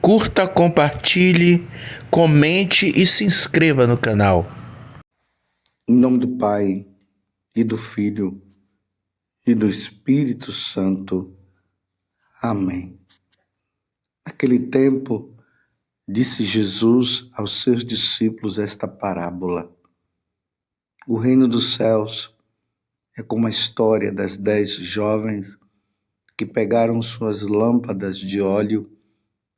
Curta, compartilhe, comente e se inscreva no canal. Em nome do Pai, e do Filho, e do Espírito Santo. Amém. Naquele tempo, disse Jesus aos seus discípulos esta parábola. O reino dos céus é como a história das 10 jovens que pegaram suas lâmpadas de óleo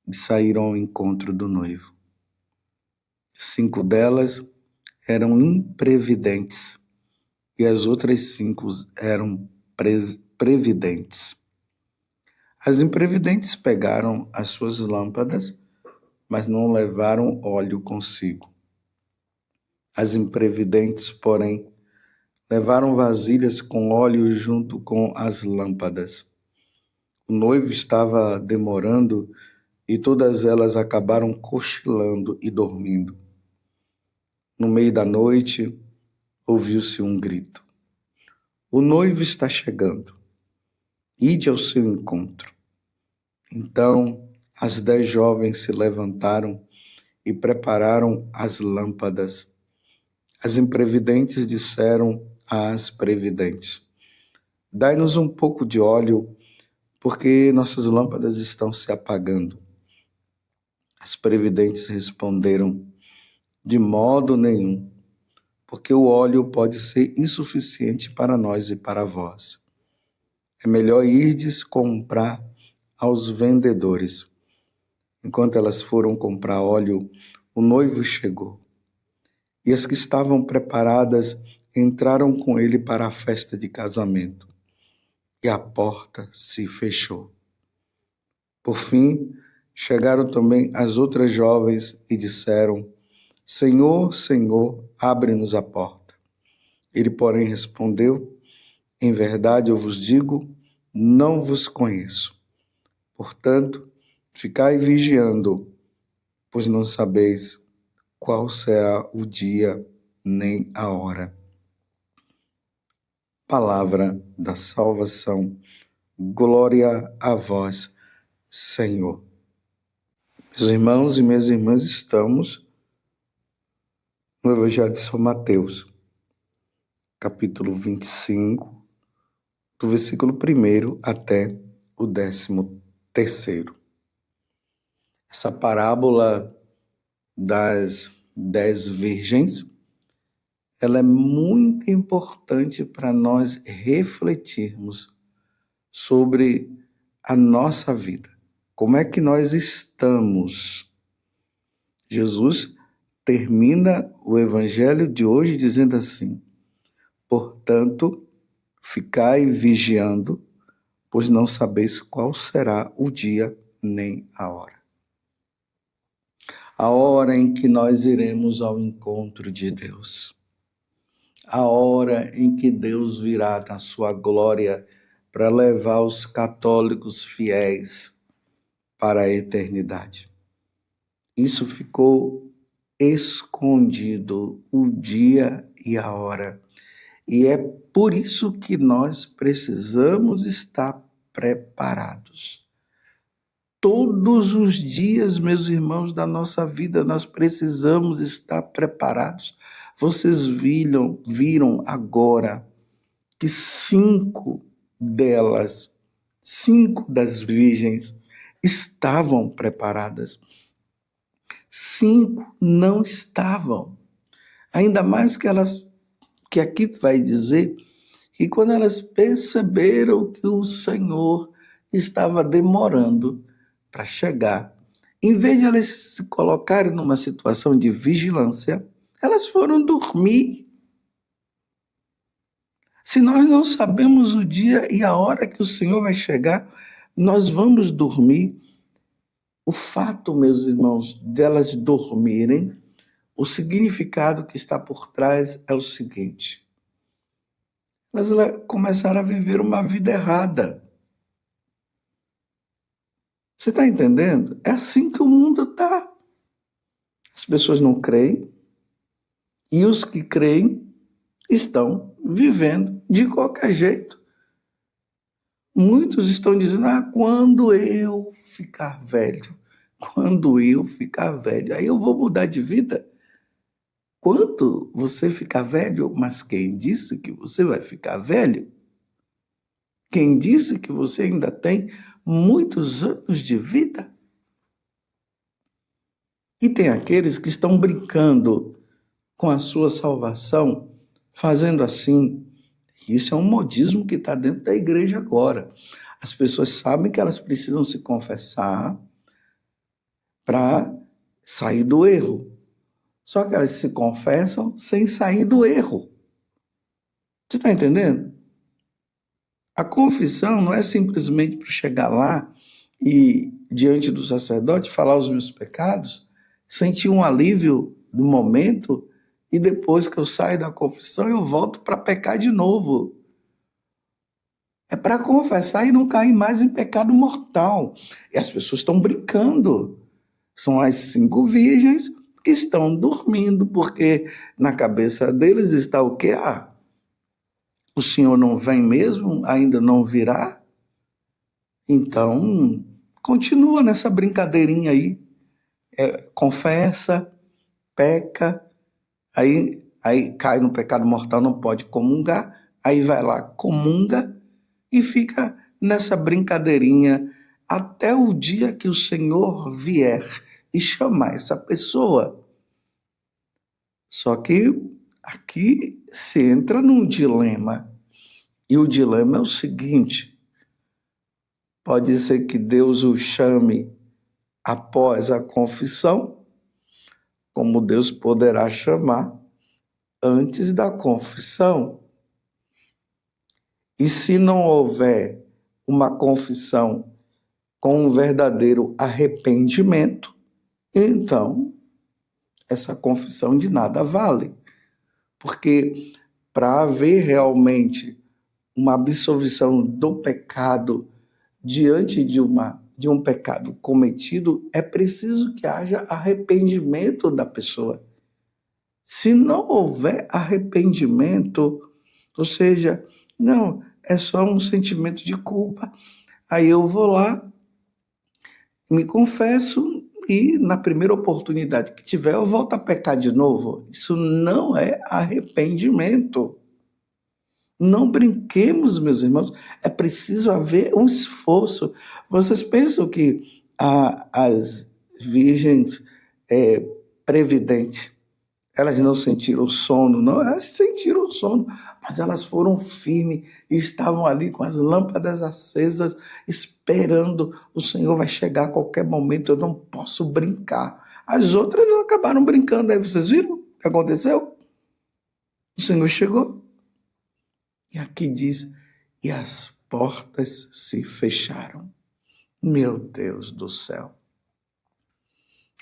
e saíram ao encontro do noivo. 5 delas eram imprevidentes e as outras 5 eram previdentes. As imprevidentes pegaram as suas lâmpadas, mas não levaram óleo consigo. As imprevidentes, porém, levaram vasilhas com óleo junto com as lâmpadas. O noivo estava demorando e todas elas acabaram cochilando e dormindo. No meio da noite, ouviu-se um grito. O noivo está chegando. Ide ao seu encontro. Então, as 10 jovens se levantaram e prepararam as lâmpadas. As imprevidentes disseram às previdentes: dai-nos um pouco de óleo, porque nossas lâmpadas estão se apagando. As previdentes responderam: de modo nenhum, porque o óleo pode ser insuficiente para nós e para vós. É melhor irdes comprar aos vendedores. Enquanto elas foram comprar óleo, o noivo chegou. E as que estavam preparadas entraram com ele para a festa de casamento. E a porta se fechou. Por fim, chegaram também as outras jovens e disseram: Senhor, Senhor, abre-nos a porta. Ele, porém, respondeu: em verdade eu vos digo, não vos conheço. Portanto, ficai vigiando, pois não sabeis qual será o dia nem a hora. Palavra da salvação. Glória a vós, Senhor. Meus irmãos e minhas irmãs, estamos no Evangelho de São Mateus, capítulo 25, do versículo 1 até o 13º. Essa parábola das 10 virgens, ela é muito importante para nós refletirmos sobre a nossa vida. Como é que nós estamos? Jesus termina o evangelho de hoje dizendo assim: portanto, ficai vigiando, pois não sabeis qual será o dia nem a hora. A hora em que nós iremos ao encontro de Deus. A hora em que Deus virá na sua glória para levar os católicos fiéis para a eternidade. Isso ficou escondido, o dia e a hora. E é por isso que nós precisamos estar preparados. Todos os dias, meus irmãos, da nossa vida, nós precisamos estar preparados. Vocês viram agora que 5 das virgens, estavam preparadas. 5 não estavam. Ainda mais que aqui vai dizer que quando elas perceberam que o Senhor estava demorando para chegar, em vez de elas se colocarem numa situação de vigilância, elas foram dormir. Se nós não sabemos o dia e a hora que o Senhor vai chegar, nós vamos dormir. O fato, meus irmãos, delas dormirem, o significado que está por trás é o seguinte: elas começaram a viver uma vida errada. Você está entendendo? É assim que o mundo está. As pessoas não creem e os que creem estão vivendo de qualquer jeito. Muitos estão dizendo: quando eu ficar velho, quando eu ficar velho, aí eu vou mudar de vida. Quando você ficar velho, mas quem disse que você vai ficar velho? Quem disse que você ainda tem muitos anos de vida? E tem aqueles que estão brincando com a sua salvação, fazendo assim. Isso é um modismo que está dentro da igreja agora. As pessoas sabem que elas precisam se confessar para sair do erro. Só que elas se confessam sem sair do erro. Você está entendendo? A confissão não é simplesmente para chegar lá e, diante do sacerdote, falar os meus pecados, sentir um alívio do momento e depois que eu saio da confissão eu volto para pecar de novo. É para confessar e não cair mais em pecado mortal. E as pessoas estão brincando. São as 5 virgens que estão dormindo, porque na cabeça deles está o quê? O Senhor não vem mesmo? Ainda não virá? Então, continua nessa brincadeirinha aí. Confessa, peca, aí cai no pecado mortal, não pode comungar, aí vai lá, comunga e fica nessa brincadeirinha até o dia que o Senhor vier e chamar essa pessoa. Só que aqui se entra num dilema. E o dilema é o seguinte: pode ser que Deus o chame após a confissão, como Deus poderá chamar antes da confissão. E se não houver uma confissão com um verdadeiro arrependimento, então essa confissão de nada vale. Porque para haver realmente uma absolvição do pecado diante de um pecado cometido, é preciso que haja arrependimento da pessoa. Se não houver arrependimento, ou seja, não, é só um sentimento de culpa, aí eu vou lá, me confesso e na primeira oportunidade que tiver eu volto a pecar de novo. Isso não é arrependimento. Não brinquemos, meus irmãos, é preciso haver um esforço. Vocês pensam que as virgens previdentes, elas não sentiram sono? Não, elas sentiram sono, mas elas foram firmes e estavam ali com as lâmpadas acesas, esperando. O Senhor vai chegar a qualquer momento, eu não posso brincar. As outras não acabaram brincando, aí vocês viram o que aconteceu? O Senhor chegou. E aqui diz, e as portas se fecharam. Meu Deus do céu.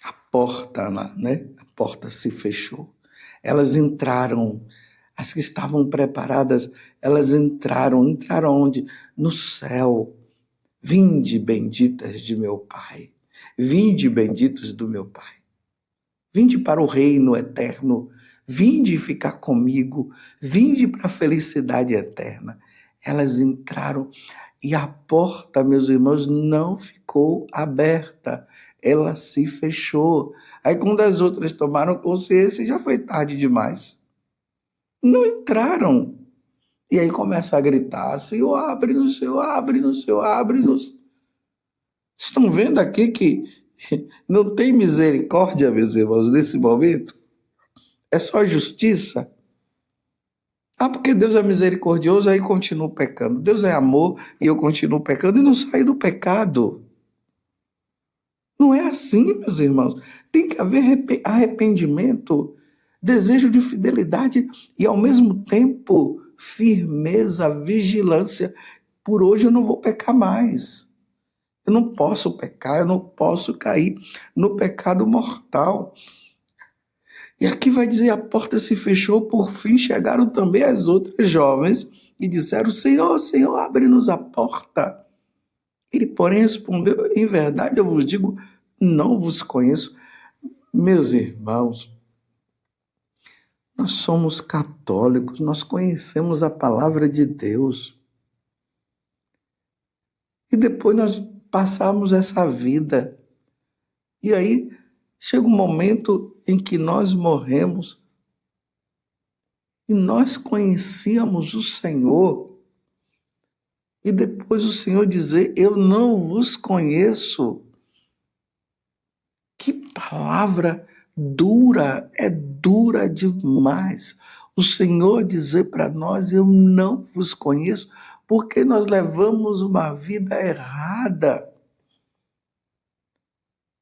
A porta lá, né? A porta se fechou. Elas entraram, as que estavam preparadas, elas entraram onde? No céu. Vinde, benditas de meu Pai. Vinde, benditos do meu Pai. Vinde para o reino eterno. Vinde ficar comigo, vinde para a felicidade eterna. Elas entraram e a porta, meus irmãos, não ficou aberta, ela se fechou. Aí quando as outras tomaram consciência, já foi tarde demais. Não entraram. E aí começa a gritar, Senhor, abre-nos, Senhor, abre-nos, Senhor, abre-nos. Estão vendo aqui que não tem misericórdia, meus irmãos, nesse momento? É só justiça? Porque Deus é misericordioso, aí continuo pecando. Deus é amor e eu continuo pecando e não saio do pecado. Não é assim, meus irmãos. Tem que haver arrependimento, desejo de fidelidade e, ao mesmo tempo, firmeza, vigilância. Por hoje eu não vou pecar mais. Eu não posso pecar, eu não posso cair no pecado mortal. E aqui vai dizer, a porta se fechou, por fim chegaram também as outras jovens e disseram, Senhor, Senhor, abre-nos a porta. Ele, porém, respondeu, em verdade eu vos digo, não vos conheço. Meus irmãos, nós somos católicos, nós conhecemos a palavra de Deus. E depois nós passamos essa vida E aí chega um momento em que nós morremos e nós conhecíamos o Senhor. E depois o Senhor dizer, eu não vos conheço. Que palavra dura, é dura demais. O Senhor dizer para nós, eu não vos conheço, porque nós levamos uma vida errada.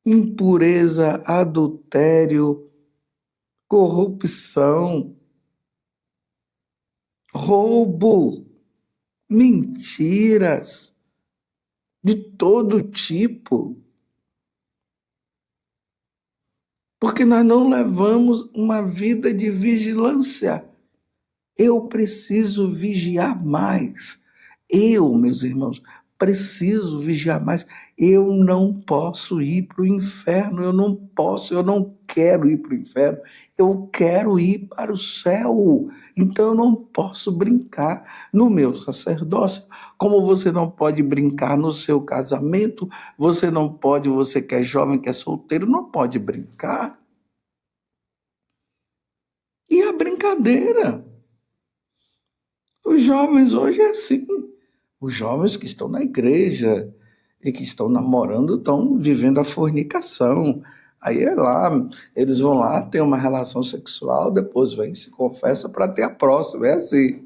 Impureza, adultério, corrupção, roubo, mentiras de todo tipo. Porque nós não levamos uma vida de vigilância. Eu preciso vigiar mais. Eu, meus irmãos, preciso vigiar mais. Eu não posso ir para o inferno. Eu não quero ir para o inferno. Eu quero ir para o céu. Então eu não posso brincar no meu sacerdócio. Como você não pode brincar no seu casamento, você não pode, você que é jovem, que é solteiro, não pode brincar. E a brincadeira. Os jovens hoje é assim. Os jovens que estão na igreja e que estão namorando estão vivendo a fornicação. Aí é lá, eles vão lá, têm uma relação sexual, depois vem, se confessa para ter a próxima. É assim.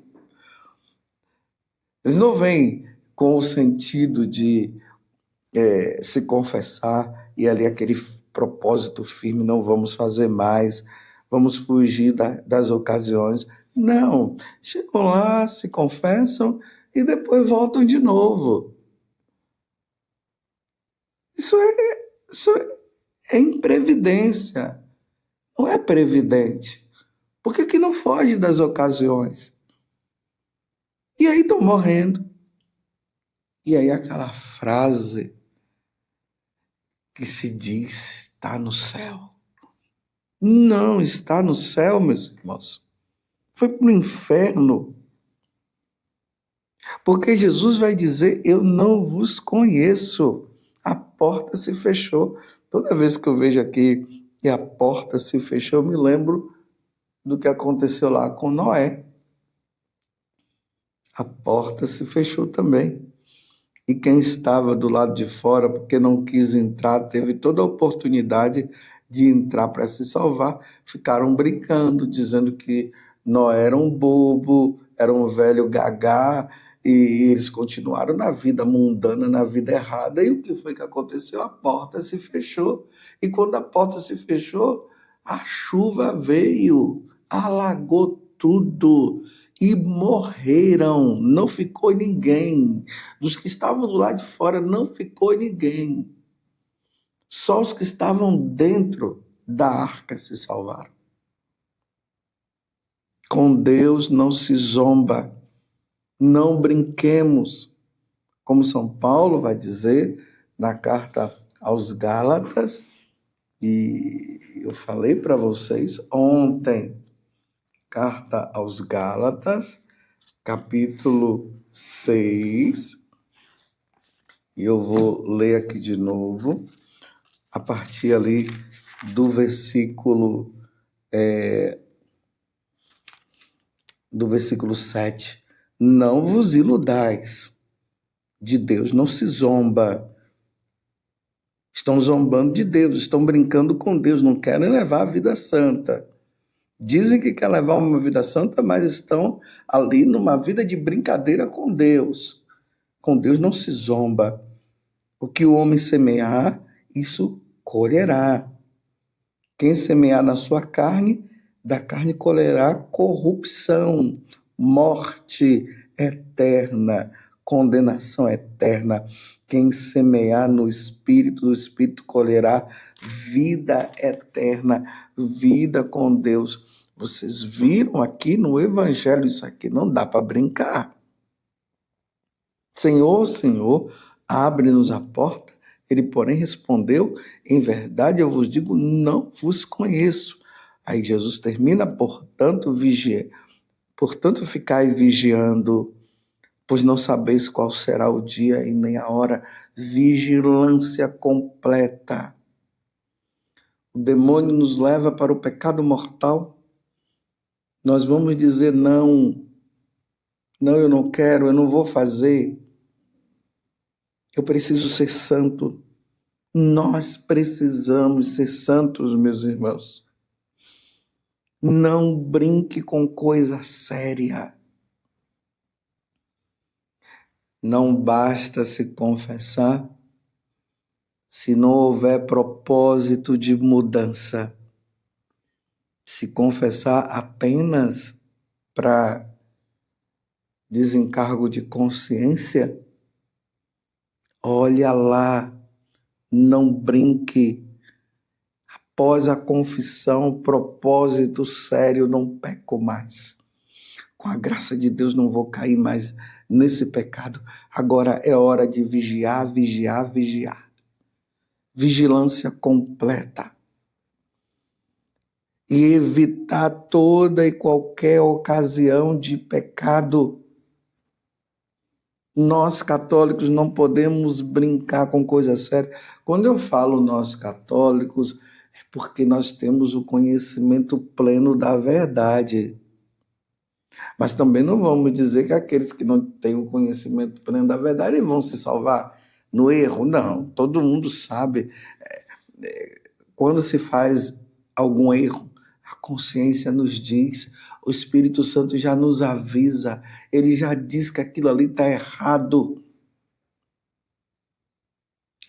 Eles não vêm com o sentido de se confessar e ali aquele propósito firme, não vamos fazer mais, vamos fugir das ocasiões. Não, chegam lá, se confessam e depois voltam de novo. Isso é imprevidência, não é previdente. Porque que não foge das ocasiões. E aí estão morrendo. E aí aquela frase que se diz, está no céu. Não está no céu, meus irmãos. Foi para o inferno. Porque Jesus vai dizer, eu não vos conheço. A porta se fechou. Toda vez que eu vejo aqui que a porta se fechou, eu me lembro do que aconteceu lá com Noé. A porta se fechou também. E quem estava do lado de fora, porque não quis entrar, teve toda a oportunidade de entrar para se salvar, ficaram brincando, dizendo que Noé era um bobo, era um velho gagá, e eles continuaram na vida mundana, na vida errada. E o que foi que aconteceu? A porta se fechou. E quando a porta se fechou, a chuva veio, alagou tudo. E morreram, não ficou ninguém. Dos que estavam do lado de fora, não ficou ninguém. Só os que estavam dentro da arca se salvaram. Com Deus não se zomba. Não brinquemos. Como São Paulo vai dizer na carta aos Gálatas, e eu falei para vocês ontem, carta aos Gálatas, capítulo 6, e eu vou ler aqui de novo, a partir ali do versículo 7. Não vos iludais, de Deus não se zomba. Estão zombando de Deus, estão brincando com Deus, não querem levar a vida santa. Dizem que quer levar uma vida santa, mas estão ali numa vida de brincadeira com Deus. Com Deus não se zomba. O que o homem semear, isso colherá. Quem semear na sua carne, da carne colherá corrupção, morte eterna, condenação eterna. Quem semear no Espírito, do Espírito colherá vida eterna, vida com Deus. Vocês viram aqui no Evangelho, isso aqui não dá para brincar. Senhor, Senhor, abre-nos a porta. Ele, porém, respondeu, em verdade eu vos digo, não vos conheço. Aí Jesus termina, portanto, ficai vigiando, pois não sabeis qual será o dia e nem a hora. Vigilância completa. demônio nos leva para o pecado mortal, nós vamos dizer não, eu não quero, eu não vou fazer, eu preciso ser santo. Nós precisamos ser santos, meus irmãos. Não brinque com coisa séria. Não basta se confessar se não houver propósito de mudança. Se confessar apenas para desencargo de consciência, olha lá, não brinque. Após a confissão, propósito sério, não peco mais. Com a graça de Deus não vou cair mais nesse pecado. Agora é hora de vigiar, vigiar, vigiar. Vigilância completa. E evitar toda e qualquer ocasião de pecado. Nós católicos não podemos brincar com coisa séria. Quando eu falo nós católicos, é porque nós temos o conhecimento pleno da verdade. Mas também não vamos dizer que aqueles que não têm o conhecimento pleno da verdade vão se salvar no erro. Não, todo mundo sabe. Quando se faz algum erro, a consciência nos diz, o Espírito Santo já nos avisa, ele já diz que aquilo ali está errado.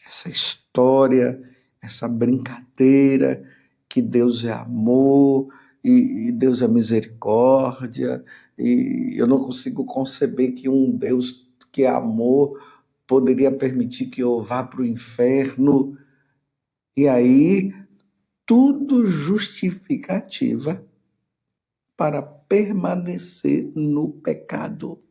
Essa história, essa brincadeira, que Deus é amor e Deus é misericórdia, e eu não consigo conceber que um Deus que é amor poderia permitir que eu vá para o inferno. E aí, tudo justificativa para permanecer no pecado.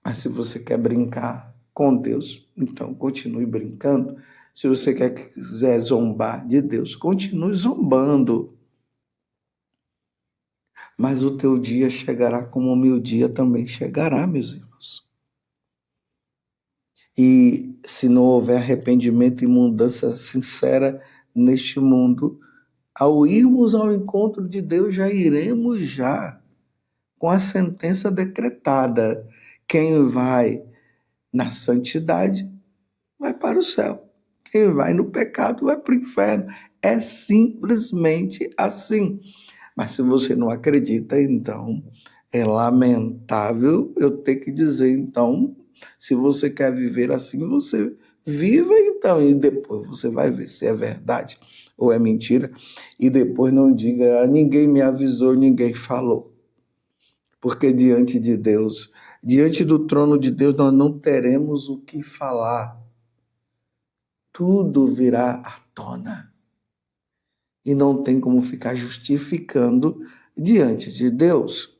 Mas se você quer brincar com Deus, então continue brincando. Se você quiser zombar de Deus, continue zombando. Mas o teu dia chegará como o meu dia também chegará, meus irmãos. E se não houver arrependimento e mudança sincera neste mundo, ao irmos ao encontro de Deus, já iremos com a sentença decretada. Quem vai na santidade vai para o céu. Quem vai no pecado vai para o inferno. É simplesmente assim. Mas se você não acredita, então é lamentável eu ter que dizer, então, se você quer viver assim, você viva então, e depois você vai ver se é verdade ou é mentira, e depois não diga, ninguém me avisou, ninguém falou. Porque diante de Deus, diante do trono de Deus, nós não teremos o que falar. Tudo virá à tona. E não tem como ficar justificando diante de Deus.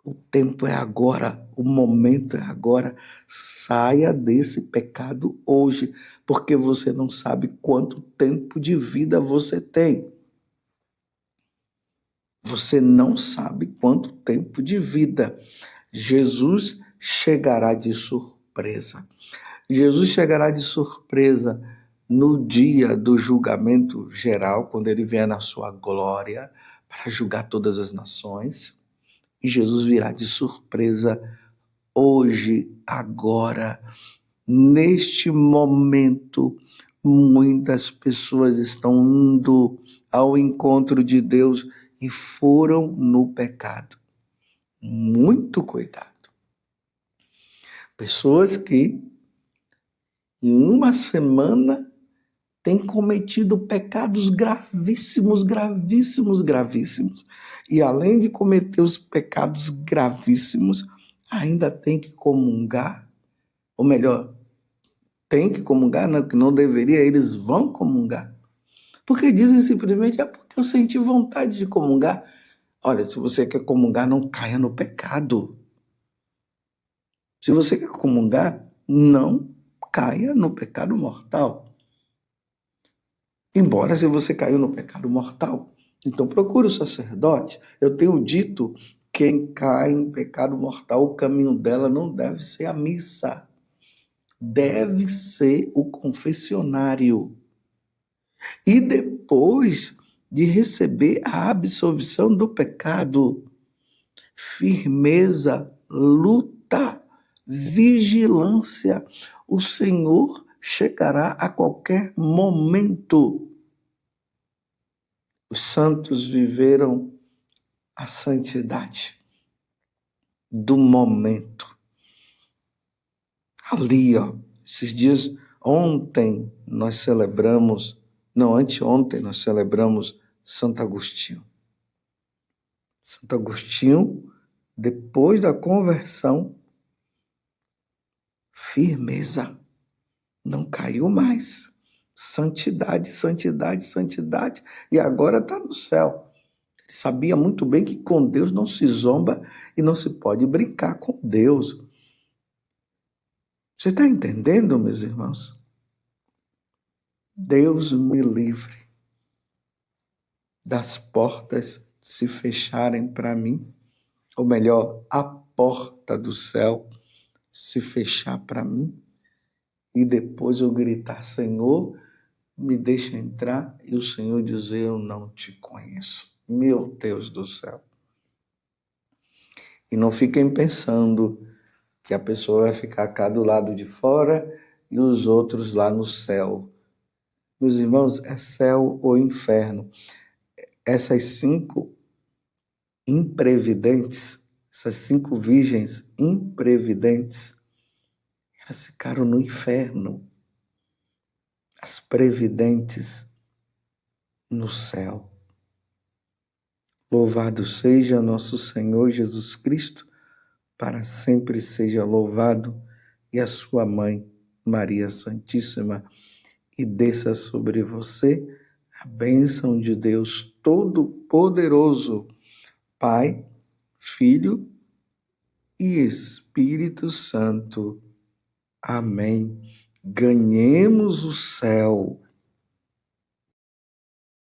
O tempo é agora, o momento é agora. Saia desse pecado hoje, porque você não sabe quanto tempo de vida você tem. Você não sabe quanto tempo de vida. Jesus chegará de surpresa. Jesus chegará de surpresa no dia do julgamento geral, quando ele vier na sua glória para julgar todas as nações. E Jesus virá de surpresa hoje, agora, neste momento. Muitas pessoas estão indo ao encontro de Deus e foram no pecado. Muito cuidado. Pessoas que em uma semana têm cometido pecados gravíssimos, gravíssimos, gravíssimos. E além de cometer os pecados gravíssimos, ainda tem que comungar. Ou melhor, tem que comungar, não, que não deveria, eles vão comungar. Porque dizem simplesmente, é porque eu senti vontade de comungar. Olha, se você quer comungar, não caia no pecado. Se você quer comungar, não caia no pecado mortal. Embora se você caiu no pecado mortal, então procure o sacerdote. Eu tenho dito, quem cai em pecado mortal, o caminho dela não deve ser a missa. Deve ser o confessionário. E depois de receber a absolvição do pecado, firmeza, luta, vigilância. O Senhor chegará a qualquer momento. Os santos viveram a santidade do momento. Ali, esses dias, anteontem nós celebramos Santo Agostinho. Santo Agostinho, depois da conversão, firmeza, não caiu mais. Santidade, santidade, santidade. E agora está no céu. Ele sabia muito bem que com Deus não se zomba e não se pode brincar com Deus. Você está entendendo, meus irmãos? Deus me livre das portas se fecharem para mim, ou melhor, a porta do céu se fechar para mim, e depois eu gritar: Senhor, me deixa entrar, e o Senhor dizer: eu não te conheço. Meu Deus do céu. E não fiquem pensando que a pessoa vai ficar cá do lado de fora e os outros lá no céu. Meus irmãos, é céu ou inferno. Essas 5 imprevidentes, essas 5 virgens imprevidentes, elas ficaram no inferno. As previdentes no céu. Louvado seja nosso Senhor Jesus Cristo, para sempre seja louvado, e a sua mãe, Maria Santíssima, e desça sobre você a bênção de Deus Todo-Poderoso, Pai, Filho e Espírito Santo. Amém. Ganhemos o céu